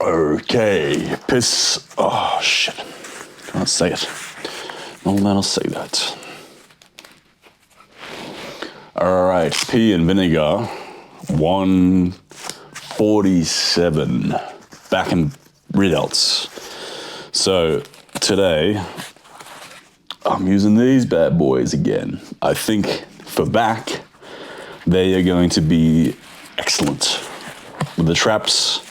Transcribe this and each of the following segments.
Okay, piss. Oh shit! Can't say it. No man will say that. All right, pea and vinegar. 147. Back in results. So today I'm using these bad boys again. I think for back they are going to be excellent. With the traps,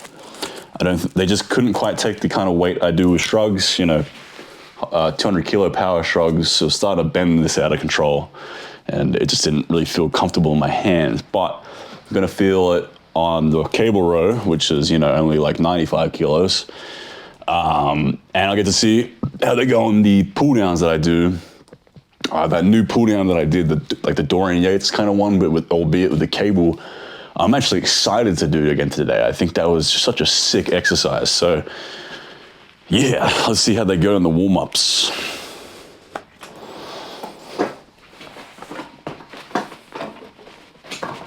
they just couldn't quite take the kind of weight I do with shrugs, 200 kilo power shrugs, so started to bend this out of control, and it just didn't really feel comfortable in my hands. But I'm gonna feel it on the cable row, which is, only like 95 kilos. And I'll get to see how they go on the pull downs that I do. That new pull down that I did, the Dorian Yates kind of one, but albeit with the cable, I'm actually excited to do it again today. I think that was just such a sick exercise. So yeah, let's see how they go in the warm-ups.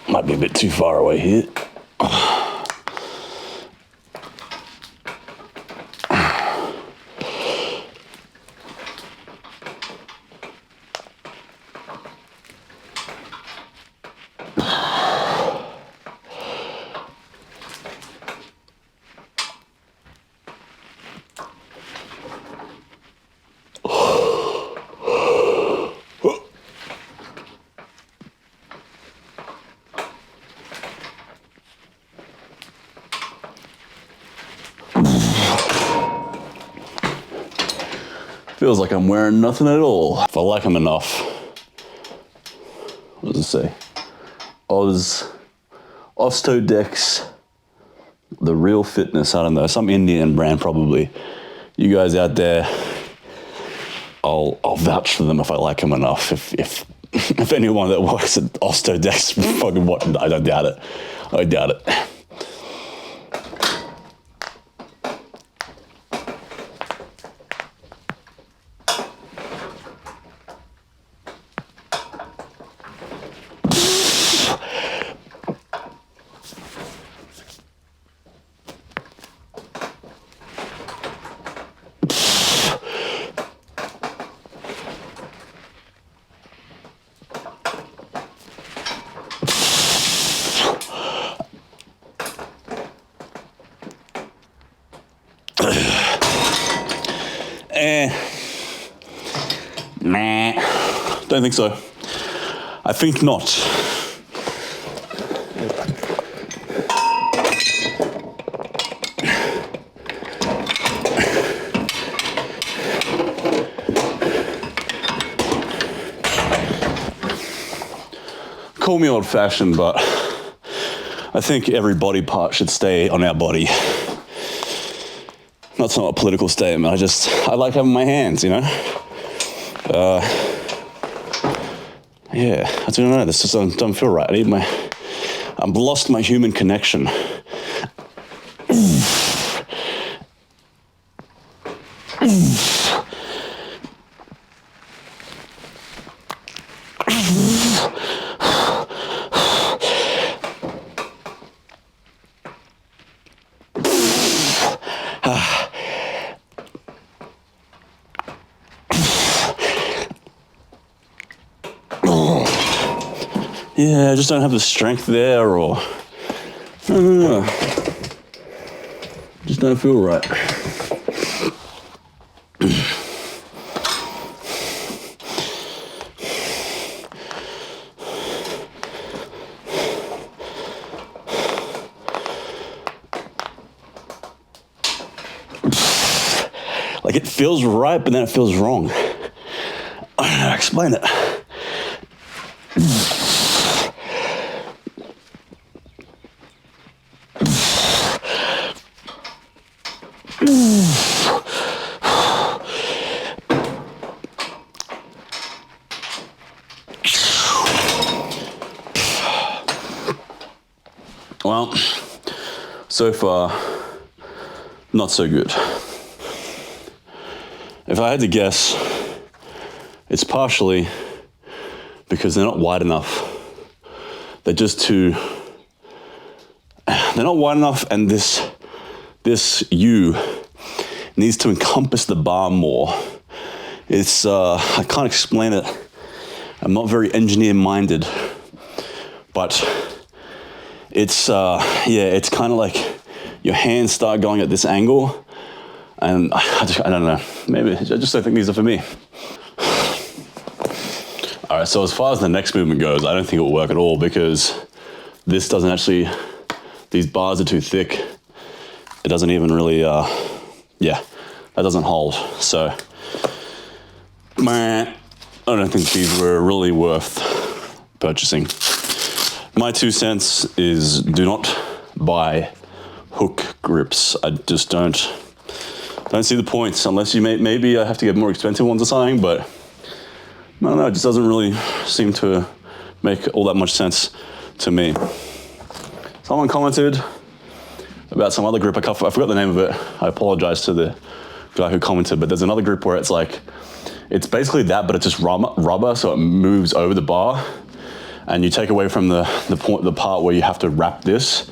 Might be a bit too far away here. Feels like I'm wearing nothing at all. If I like them enough. What does it say? Ostodex, the real fitness, I don't know, some Indian brand probably. You guys out there, I'll vouch for them if I like them enough. If anyone that works at Ostodex fucking what, I don't doubt it. I doubt it. Nah, don't think so. I think not. Call me old-fashioned, but I think every body part should stay on our body. That's not a political statement. I like having my hands, Yeah, I don't know. This just don't feel right. I've lost my human connection. Yeah, I just don't have the strength there, or I don't know. Just don't feel right. Like it feels right, but then it feels wrong. I don't know how to explain it. Well, so far, not so good. If I had to guess, it's partially because they're not wide enough. They're just too, they're not wide enough, and this this U needs to encompass the bar more. It's, I can't explain it. I'm not very engineer-minded, but it's, yeah, it's kind of like your hands start going at this angle, and I don't know, maybe I just don't think these are for me. All right, so as far as the next movement goes, I don't think it will work at all because this doesn't actually, these bars are too thick. It doesn't even really, yeah, that doesn't hold. So, I don't think these were really worth purchasing. My 2 cents is do not buy hook grips. I just don't see the points unless you maybe I have to get more expensive ones or something, but I don't know, it just doesn't really seem to make all that much sense to me. Someone commented about some other grip. I forgot the name of it. I apologize to the guy who commented, but there's another grip where it's like, it's basically that, but it's just rubber, so it moves over the bar, and you take away from the part where you have to wrap this.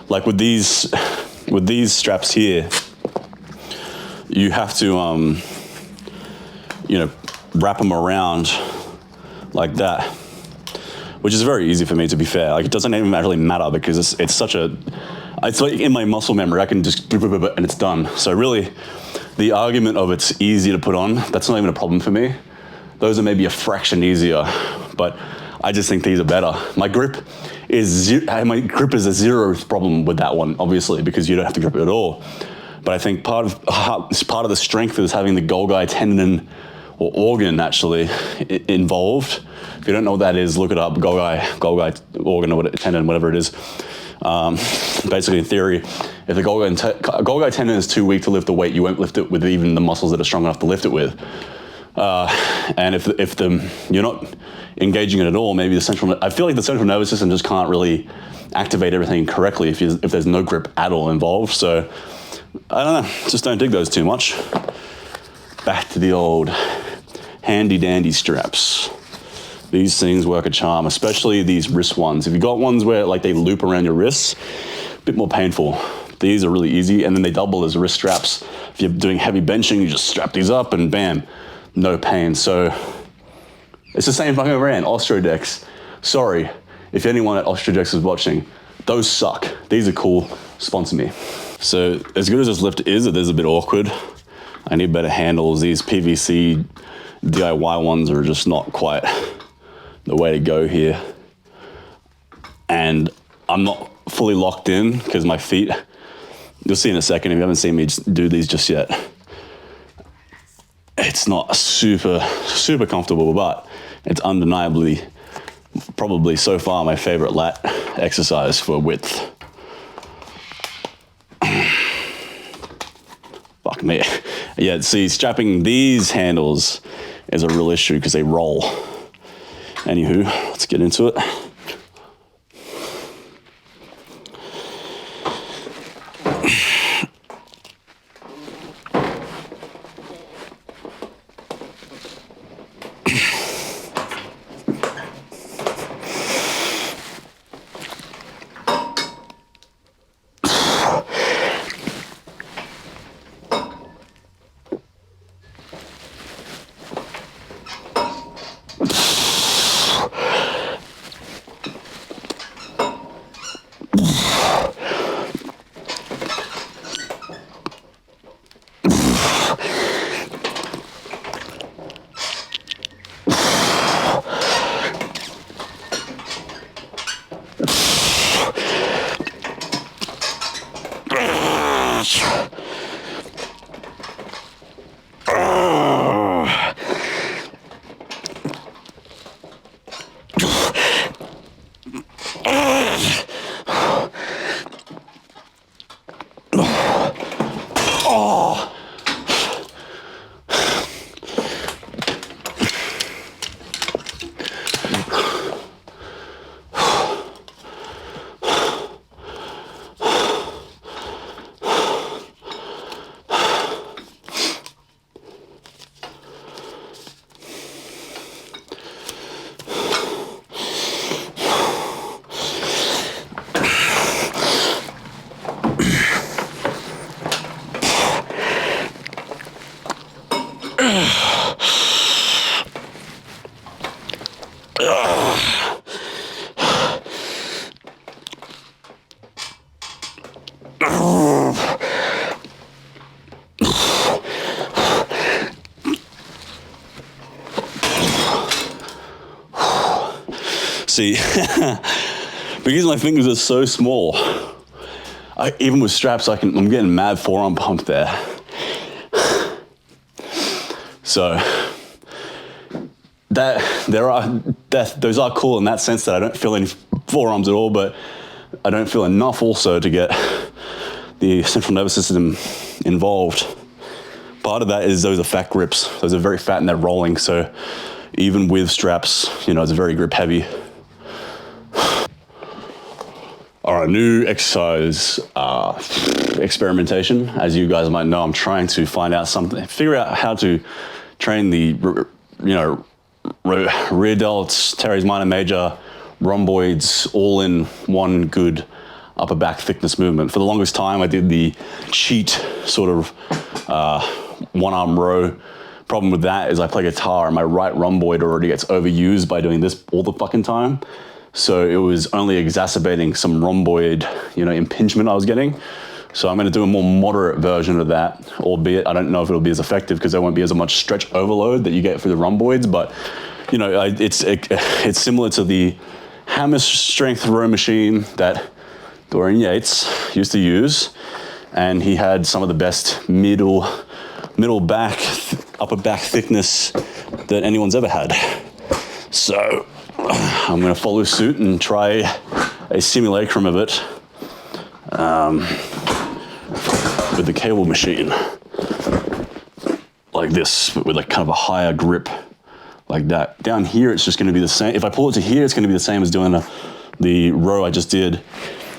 Like with these straps here, you have to, you know, wrap them around like that, which is very easy for me, to be fair. Like, it doesn't even really matter because it's such a, it's like in my muscle memory, I can just and it's done. So really, the argument of it's easy to put on, that's not even a problem for me. Those are maybe a fraction easier, but I just think these are better. My grip is a 0th problem with that one, obviously, because you don't have to grip it at all. But I think part of the strength is having the Golgi tendon or organ actually involved. If you don't know what that is, look it up. Golgi organ or tendon, whatever it is. Basically, in theory, if the Golgi tendon is too weak to lift the weight, you won't lift it with even the muscles that are strong enough to lift it with. And if you're not engaging it at all, maybe I feel like the central nervous system just can't really activate everything correctly if there's no grip at all involved. So I don't know, just don't dig those too much. Back to the old handy dandy straps. These things work a charm, especially these wrist ones. If you got ones where like they loop around your wrists, a bit more painful. These are really easy, and then they double as wrist straps. If you're doing heavy benching, you just strap these up and bam, no pain. So it's the same fucking brand, Ostrodex. Sorry, if anyone at Ostrodex is watching, those suck. These are cool, sponsor me. So as good as this lift is, it is a bit awkward. I need better handles. These PVC DIY ones are just not quite the way to go here. And I'm not fully locked in because my feet, you'll see in a second if you haven't seen me do these just yet. It's not super comfortable, but it's undeniably probably so far my favorite lat exercise for width. Fuck me. Yeah, see, strapping these handles is a real issue because they roll. Anywho, let's get into it. See, because my fingers are so small, even with straps, I'm getting mad forearm pump there. So those are cool in that sense that I don't feel any forearms at all, but I don't feel enough also to get the central nervous system involved. Part of that is those are fat grips. Those are very fat and they're rolling. So even with straps, it's very grip heavy. All right, new exercise experimentation. As you guys might know, I'm trying to figure out how to train the, rear delts, teres minor, major, rhomboids, all in one good upper back thickness movement. For the longest time, I did the cheat sort of one arm row. Problem with that is I play guitar and my right rhomboid already gets overused by doing this all the fucking time. So it was only exacerbating some rhomboid, impingement I was getting. So I'm going to do a more moderate version of that, albeit I don't know if it'll be as effective because there won't be as much stretch overload that you get for the rhomboids. But it's similar to the hammer strength row machine that Dorian Yates used to use, and he had some of the best middle back, upper back thickness that anyone's ever had. So I'm going to follow suit and try a simulacrum of it with the cable machine, like this, but with kind of a higher grip, like that. Down here, it's just going to be the same. If I pull it to here, it's going to be the same as doing the row I just did.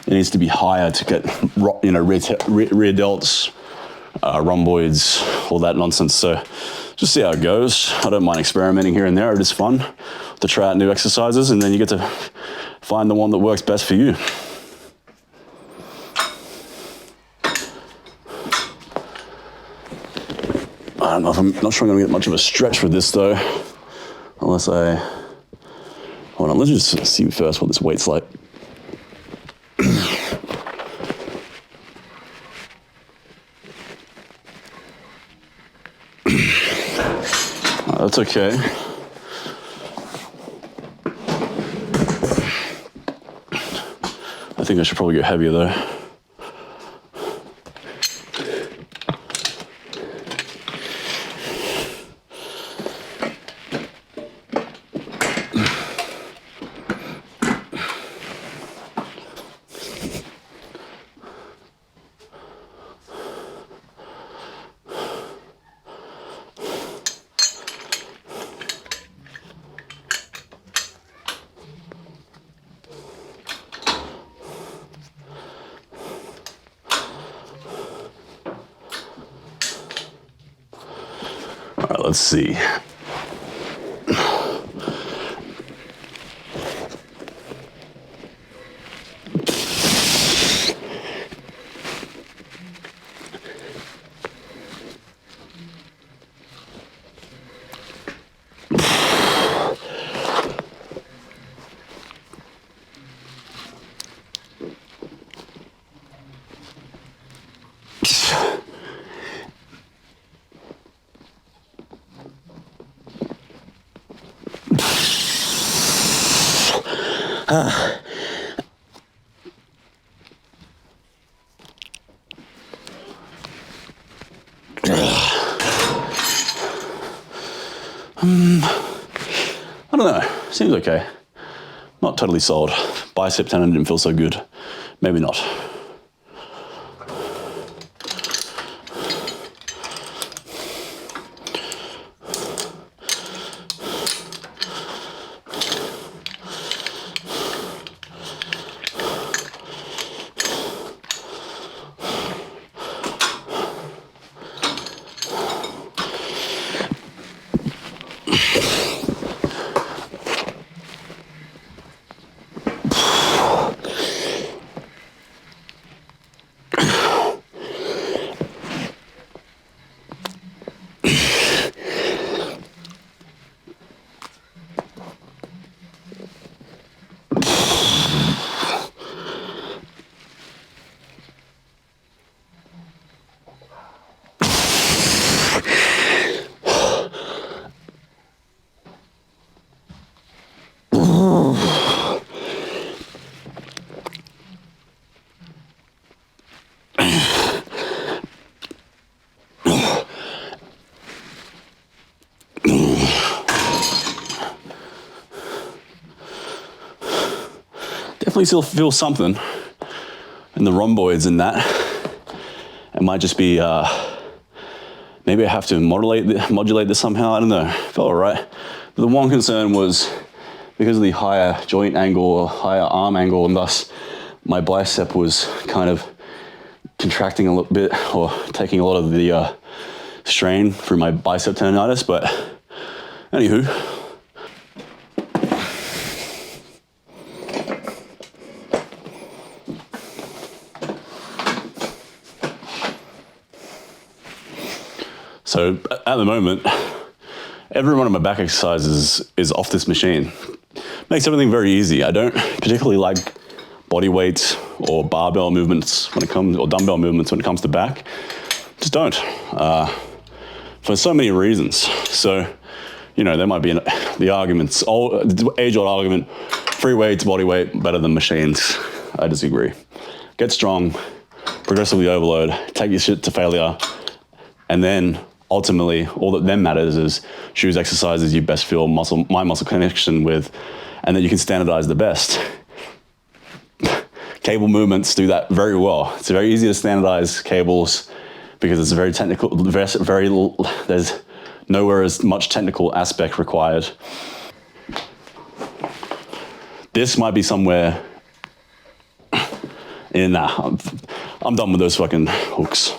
It needs to be higher to get, rear delts, rhomboids, all that nonsense. So just see how it goes. I don't mind experimenting here and there. It is fun to try out new exercises, and then you get to find the one that works best for you. I don't know if I'm not sure I'm going to get much of a stretch with this though, unless hold on, let's just see first what this weight's like. That's okay. I think I should probably go heavier though. All right, let's see. I don't know, seems okay. Not totally sold. Bicep tendon didn't feel so good. Maybe not. Definitely still feel something in the rhomboids in that. It might just be, maybe I have to modulate this somehow, I don't know. Felt all right. But the one concern was because of the higher joint angle or higher arm angle, and thus my bicep was kind of contracting a little bit or taking a lot of the strain through my bicep tendonitis, but anywho. So at the moment, every one of my back exercises is off this machine. Makes everything very easy. I don't particularly like body weight or barbell movements when it comes, or dumbbell movements when it comes to back. Just don't, for so many reasons. So, you know, there might be the arguments, age-old argument, free weights, body weight, better than machines. I disagree. Get strong, progressively overload, take your shit to failure, and then ultimately, all that then matters is choose exercises you best feel my muscle connection with, and that you can standardize the best. Cable movements do that very well. It's very easy to standardize cables because it's very technical, there's nowhere as much technical aspect required. This might be somewhere in, I'm done with those fucking hooks.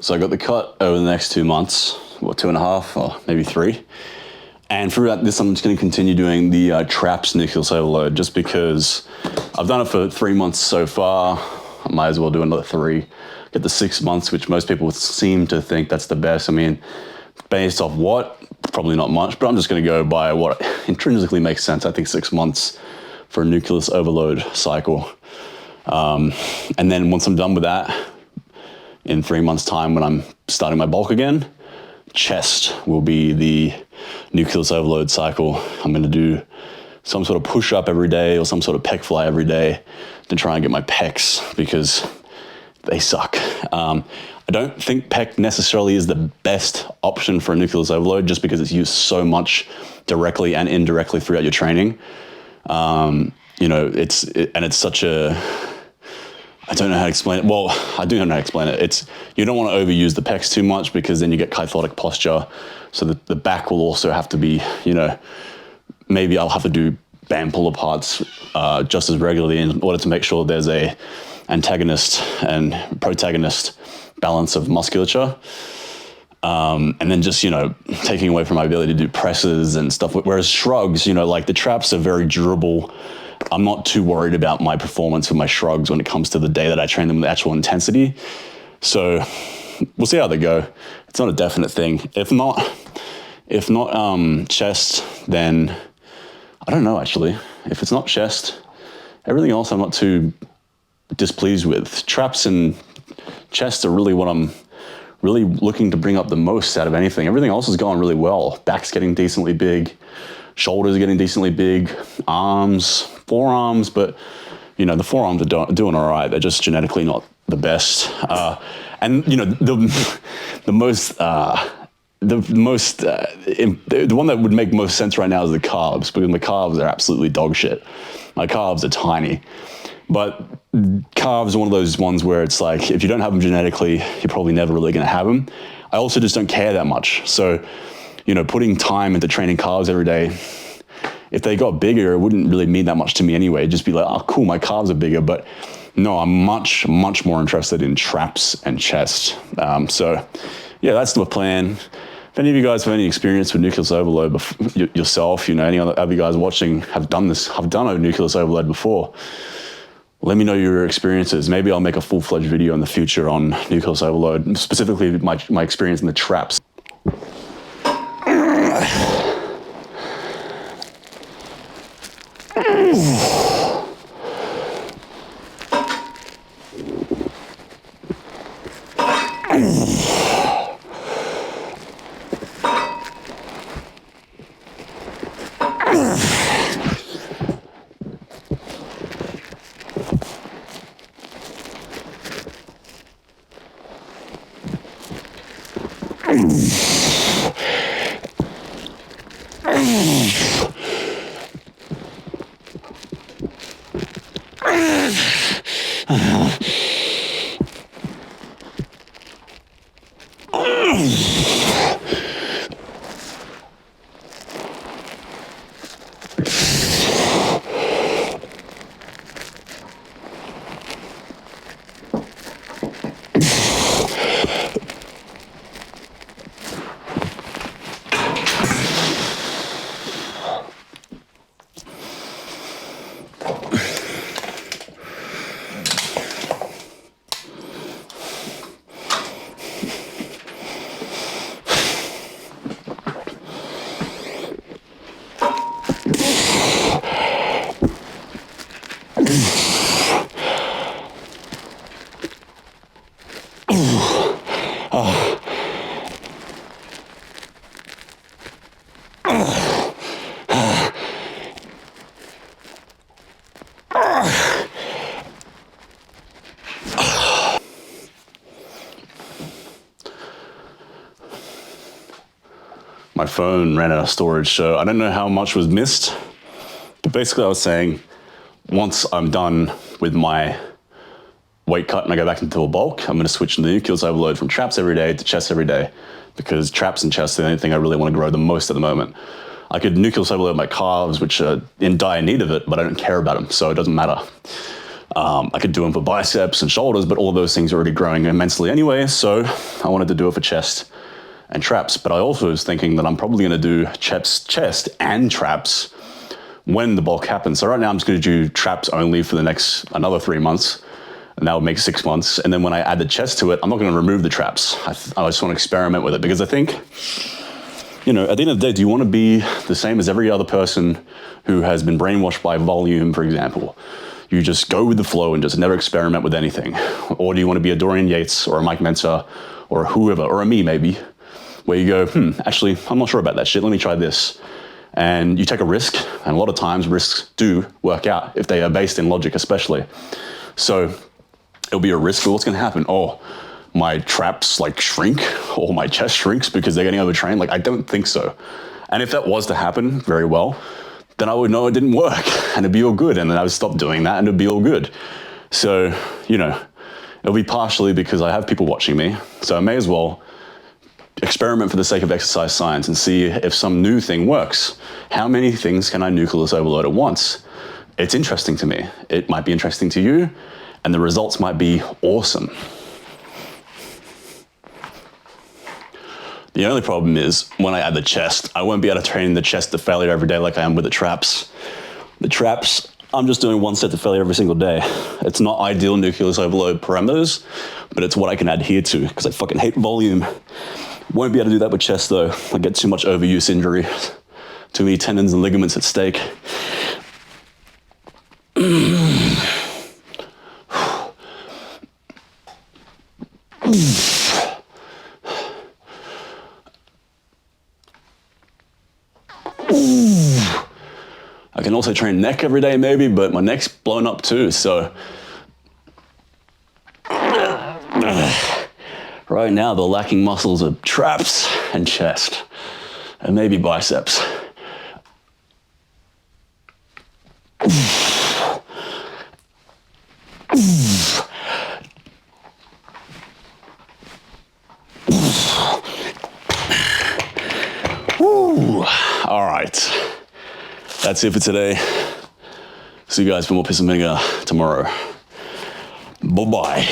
So I got the cut over the next 2 months, or 2.5, or maybe 3. And throughout this, I'm just going to continue doing the traps nucleus overload, just because I've done it for 3 months so far. I might as well do another 3. Get the 6 months, which most people seem to think that's the best. I mean, based off what? Probably not much, but I'm just going to go by what intrinsically makes sense. I think 6 months for a nucleus overload cycle. And then once I'm done with that, in 3 months' time when I'm starting my bulk again, chest will be the nucleus overload cycle. I'm going to do some sort of push-up every day or some sort of pec fly every day to try and get my pecs, because they suck. I I don't think pec necessarily is the best option for a nucleus overload, just because it's used so much directly and indirectly throughout your training. You know, it's such a, I don't know how to explain it. Well, I do know how to explain it. You don't want to overuse the pecs too much, because then you get kyphotic posture. So the back will also have to be, you know, maybe I'll have to do band pull aparts just as regularly in order to make sure there's a antagonist and protagonist balance of musculature. And then just, you know, taking away from my ability to do presses and stuff. Whereas shrugs, you know, like the traps are very durable. I'm not too worried about my performance with my shrugs when it comes to the day that I train them with actual intensity. So we'll see how they go. It's not a definite thing. If not chest, then I don't know, actually. If it's not chest, everything else I'm not too displeased with. Traps and chest are really what I'm really looking to bring up the most out of anything. Everything else is going really well. Back's getting decently big. Shoulders are getting decently big. Arms, forearms, but you know, the forearms are doing all right. They're just genetically not the best. And you know, the one that would make most sense right now is the calves, because my calves are absolutely dog shit. My calves are tiny. But calves are one of those ones where it's like, if you don't have them genetically, you're probably never really going to have them. I also just don't care that much. So, you know, putting time into training calves every day, if they got bigger, it wouldn't really mean that much to me anyway. It'd just be like, oh, cool, my calves are bigger. But no, I'm much, much more interested in traps and chest. So, yeah, that's the plan. If any of you guys have any experience with nucleus overload yourself, you know, any other of you guys watching have done a nucleus overload before, let me know your experiences. Maybe I'll make a full-fledged video in the future on nucleus overload, specifically my experience in the traps. My phone ran out of storage, so I don't know how much was missed. But basically I was saying, once I'm done with my weight cut and I go back into a bulk, I'm going to switch into the nucleus overload from traps every day to chest every day, because traps and chest are the only thing I really want to grow the most at the moment. I could nucleus overload my calves, which are in dire need of it, but I don't care about them, so it doesn't matter. I could do them for biceps and shoulders, but all of those things are already growing immensely anyway, so I wanted to do it for chest and traps. But I also was thinking that I'm probably going to do chest and traps when the bulk happens. So right now I'm just going to do traps only for the next another 3 months, and that would make 6 months. And then when I add the chest to it, I'm not going to remove the traps. I just want to experiment with it, because I think, you know, at the end of the day, do you want to be the same as every other person who has been brainwashed by volume, for example? You just go with the flow and just never experiment with anything. Or do you want to be a Dorian Yates or a Mike Mentor or whoever, or a me maybe, where you go, actually, I'm not sure about that shit. Let me try this. And you take a risk, and a lot of times risks do work out if they are based in logic, especially. So it'll be a risk, but what's going to happen? Oh, my traps like shrink or my chest shrinks because they're getting overtrained. Like, I don't think so. And if that was to happen very well, then I would know it didn't work and it'd be all good. And then I would stop doing that and it'd be all good. So, you know, it'll be partially because I have people watching me. So I may as well experiment for the sake of exercise science and see if some new thing works. How many things can I nucleus overload at once? It's interesting to me. It might be interesting to you, and the results might be awesome. The only problem is when I add the chest, I won't be able to train the chest to failure every day like I am with the traps. The traps, I'm just doing 1 set to failure every single day. It's not ideal nucleus overload parameters, but it's what I can adhere to because I fucking hate volume. Won't be able to do that with chest though. I get too much overuse injury. Too many tendons and ligaments at stake. I can also train neck every day maybe, but my neck's blown up too, so. Right now, the lacking muscles are traps and chest, and maybe biceps. Woo. All right, that's it for today. See you guys for more Piss and Vinegar tomorrow. Bye-bye.